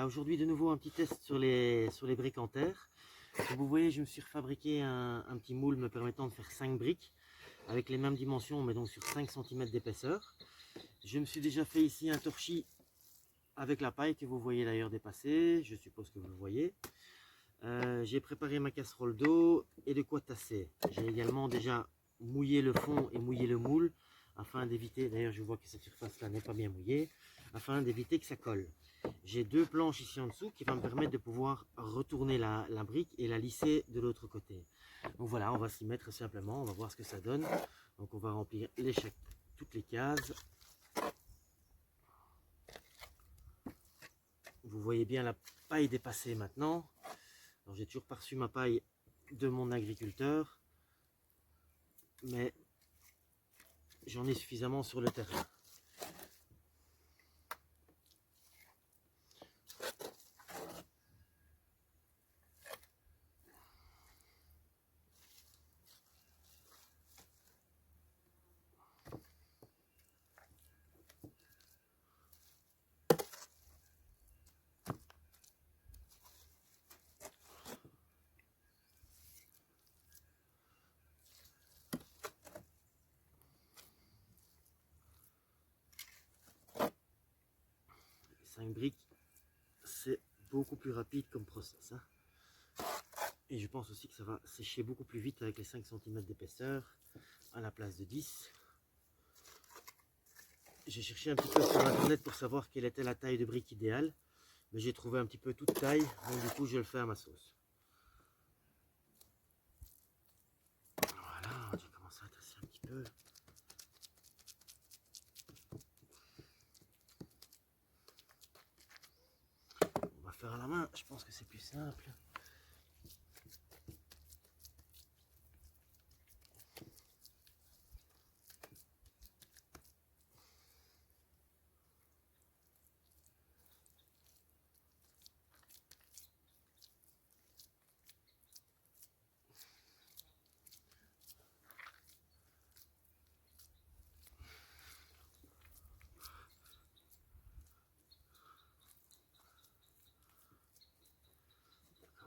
Voilà, aujourd'hui de nouveau un petit test sur les briques en terre. Comme vous voyez, je me suis fabriqué un petit moule me permettant de faire 5 briques avec les mêmes dimensions, mais donc sur 5 cm d'épaisseur. Je me suis déjà fait ici un torchis avec la paille que vous voyez d'ailleurs dépasser, je suppose que vous le voyez. J'ai préparé ma casserole d'eau et de quoi tasser. J'ai également déjà mouillé le fond et mouillé le moule afin d'éviter, d'ailleurs je vois que cette surface là n'est pas bien mouillée, afin d'éviter que ça colle. J'ai deux planches ici en dessous qui vont me permettre de pouvoir retourner la brique et la lisser de l'autre côté. Donc voilà, on va s'y mettre simplement, on va voir ce que ça donne. Donc on va remplir toutes les cases. Vous voyez bien la paille dépassée maintenant. J'ai toujours pas reçu ma paille de mon agriculteur, mais j'en ai suffisamment sur le terrain. Les 5 briques, c'est beaucoup plus rapide comme process. Hein. Et je pense aussi que ça va sécher beaucoup plus vite avec les 5 cm d'épaisseur à la place de 10. J'ai cherché un petit peu sur internet pour savoir quelle était la taille de brique idéale, mais j'ai trouvé un petit peu toute taille, donc du coup je le fais à ma sauce. Voilà, j'ai commencé à tasser un petit peu. On va faire à la main, je pense que c'est plus simple.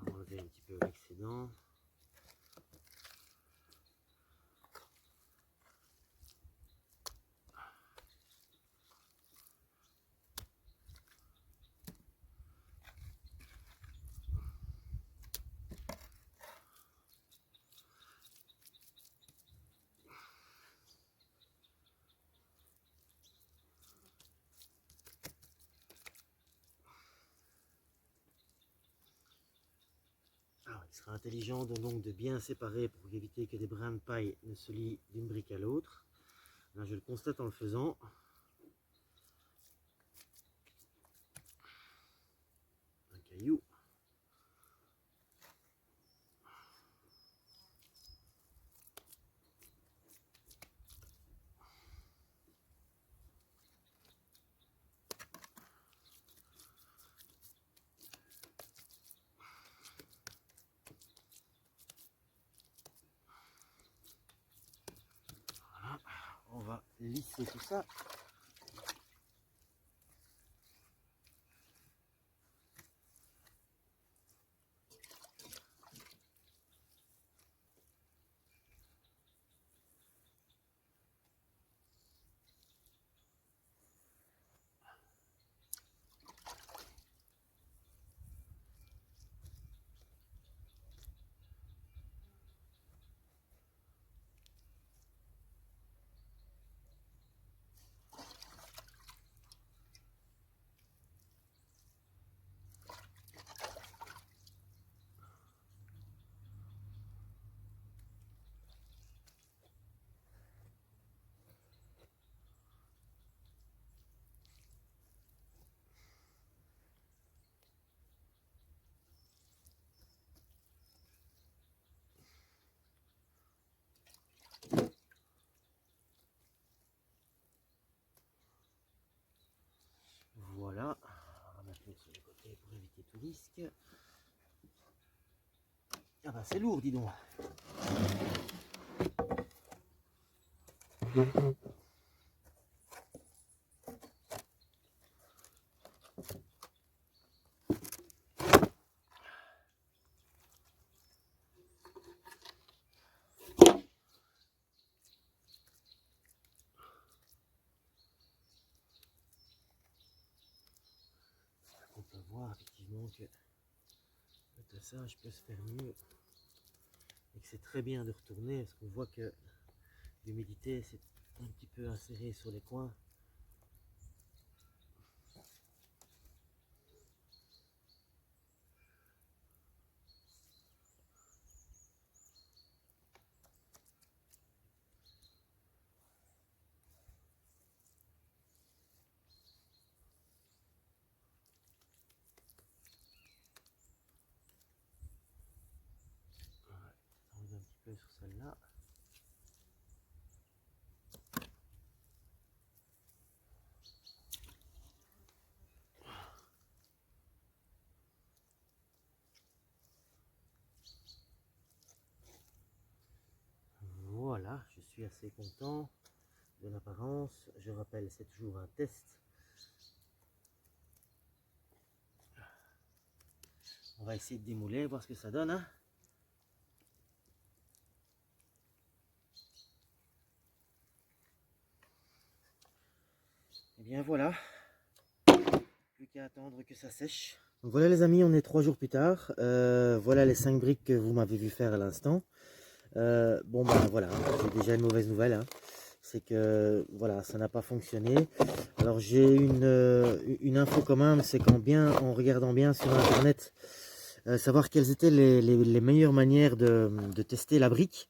On va enlever un petit peu l'excédent. Il sera intelligent donc de bien séparer pour éviter que des brins de paille ne se lient d'une brique à l'autre. Là, je le constate en le faisant. Un caillou. Voilà, on va lisser tout ça. Voilà, on va mettre sur le côté pour éviter tout risque. Ah bah c'est lourd, dis donc. voir effectivement que le tassage peut se faire mieux et que c'est très bien de retourner parce qu'on voit que l'humidité s'est un petit peu insérée sur les coins. On va un petit peu sur celle-là. Voilà, je suis assez content de l'apparence. Je rappelle, c'est toujours un test. On va essayer de démouler, voir ce que ça donne. Hein. Et bien voilà, plus qu'à attendre que ça sèche. Donc voilà les amis, on est 3 jours plus tard. Voilà les 5 briques que vous m'avez vu faire à l'instant. Bon ben voilà, j'ai déjà une mauvaise nouvelle. Hein. C'est que voilà, ça n'a pas fonctionné. Alors j'ai une info quand même, c'est en regardant bien sur internet, savoir quelles étaient les meilleures manières de tester la brique,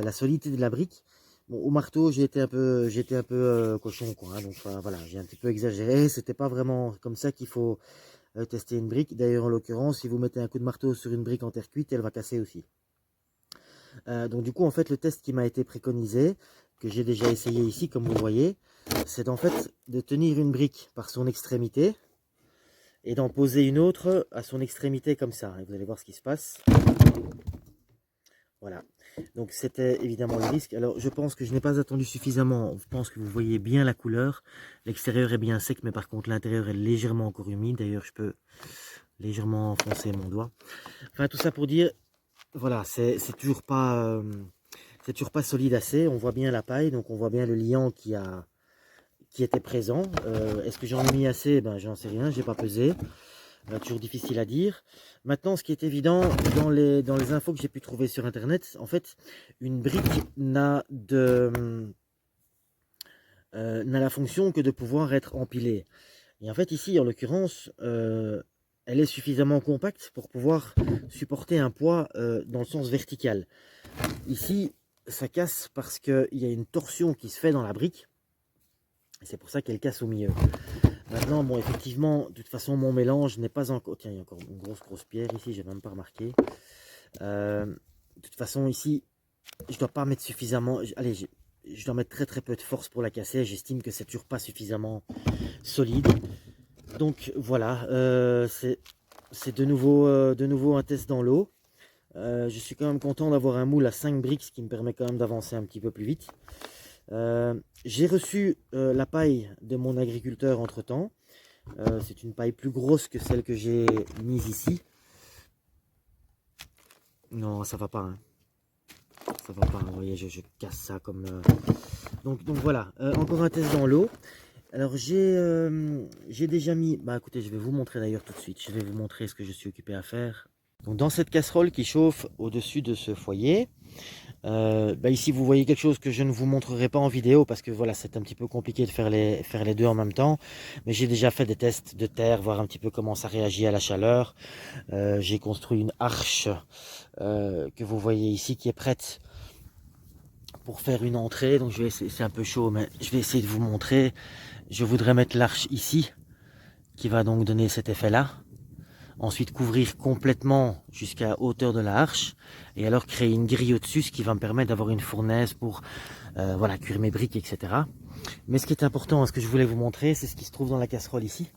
la solidité de la brique. Bon, au marteau, j'étais un peu cochon, quoi. Hein, donc voilà, j'ai un petit peu exagéré. C'était pas vraiment comme ça qu'il faut tester une brique. D'ailleurs, en l'occurrence, si vous mettez un coup de marteau sur une brique en terre cuite, elle va casser aussi. Donc du coup, en fait, le test qui m'a été préconisé, que j'ai déjà essayé ici, comme vous voyez, c'est en fait de tenir une brique par son extrémité et d'en poser une autre à son extrémité comme ça. Et vous allez voir ce qui se passe. Voilà. Donc c'était évidemment le risque. Alors je pense que je n'ai pas attendu suffisamment. Je pense que vous voyez bien la couleur. L'extérieur est bien sec, mais par contre l'intérieur est légèrement encore humide. D'ailleurs, je peux légèrement enfoncer mon doigt. Enfin, tout ça pour dire, voilà, c'est toujours pas solide assez. On voit bien la paille, donc on voit bien le liant qui était présent. Est-ce que j'en ai mis assez? Ben, j'en sais rien, j'ai pas pesé. Toujours difficile à dire. Maintenant, ce qui est évident dans les infos que j'ai pu trouver sur internet, en fait, une brique n'a la fonction que de pouvoir être empilée. Et en fait, ici, en l'occurrence, elle est suffisamment compacte pour pouvoir supporter un poids dans le sens vertical. Ici, ça casse parce qu'il y a une torsion qui se fait dans la brique. Et c'est pour ça qu'elle casse au milieu. Maintenant, bon, effectivement, de toute façon, mon mélange n'est pas encore... Tiens, il y a encore une grosse pierre ici, j'ai même pas remarqué. De toute façon, ici, je dois pas mettre suffisamment... Allez, je dois mettre très peu de force pour la casser. J'estime que c'est toujours pas suffisamment solide. Donc, voilà, c'est de nouveau un test dans l'eau. Je suis quand même content d'avoir un moule à 5 briques, ce qui me permet quand même d'avancer un petit peu plus vite. J'ai reçu la paille de mon agriculteur entre temps. C'est une paille plus grosse que celle que j'ai mise ici. Non, ça va pas. Hein. Ça va pas. Vous voyez, je casse ça comme. Donc voilà. Encore un test dans l'eau. Alors j'ai déjà mis. Bah écoutez, je vais vous montrer d'ailleurs tout de suite. Je vais vous montrer ce que je suis occupé à faire. Donc dans cette casserole qui chauffe au-dessus de ce foyer. Ici vous voyez quelque chose que je ne vous montrerai pas en vidéo parce que voilà, c'est un petit peu compliqué de faire les deux en même temps, mais j'ai déjà fait des tests de terre, voir un petit peu comment ça réagit à la chaleur. J'ai construit une arche que vous voyez ici qui est prête pour faire une entrée. Donc je vais essayer, c'est un peu chaud, mais je vais essayer de vous montrer. Je voudrais mettre l'arche ici qui va donc donner cet effet là. Ensuite couvrir complètement jusqu'à hauteur de la arche et alors créer une grille au-dessus, ce qui va me permettre d'avoir une fournaise pour voilà, cuire mes briques, etc. Mais ce qui est important, ce que je voulais vous montrer, c'est ce qui se trouve dans la casserole ici.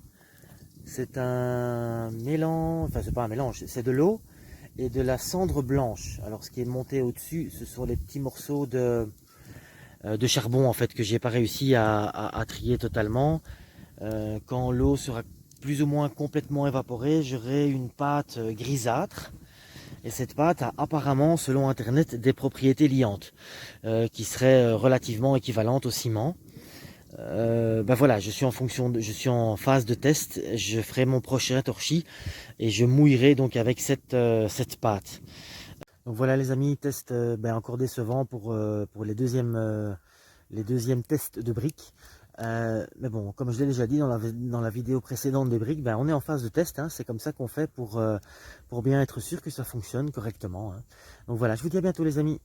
C'est un mélange, enfin c'est pas un mélange, c'est de l'eau et de la cendre blanche. Alors ce qui est monté au-dessus, ce sont les petits morceaux de charbon en fait que j'ai pas réussi à trier totalement. Quand l'eau sera plus ou moins complètement évaporée, j'aurai une pâte grisâtre. Et cette pâte a apparemment, selon internet, des propriétés liantes qui seraient relativement équivalentes au ciment. bah voilà, je suis en phase de test. Je ferai mon prochain torchis et je mouillerai donc avec cette pâte. Donc voilà les amis, test ben, encore décevant pour les deuxièmes tests de briques. Mais bon, comme je l'ai déjà dit dans la vidéo précédente des briques, ben, on est en phase de test, hein. C'est comme ça qu'on fait pour bien être sûr que ça fonctionne correctement, hein. Donc voilà, je vous dis à bientôt les amis.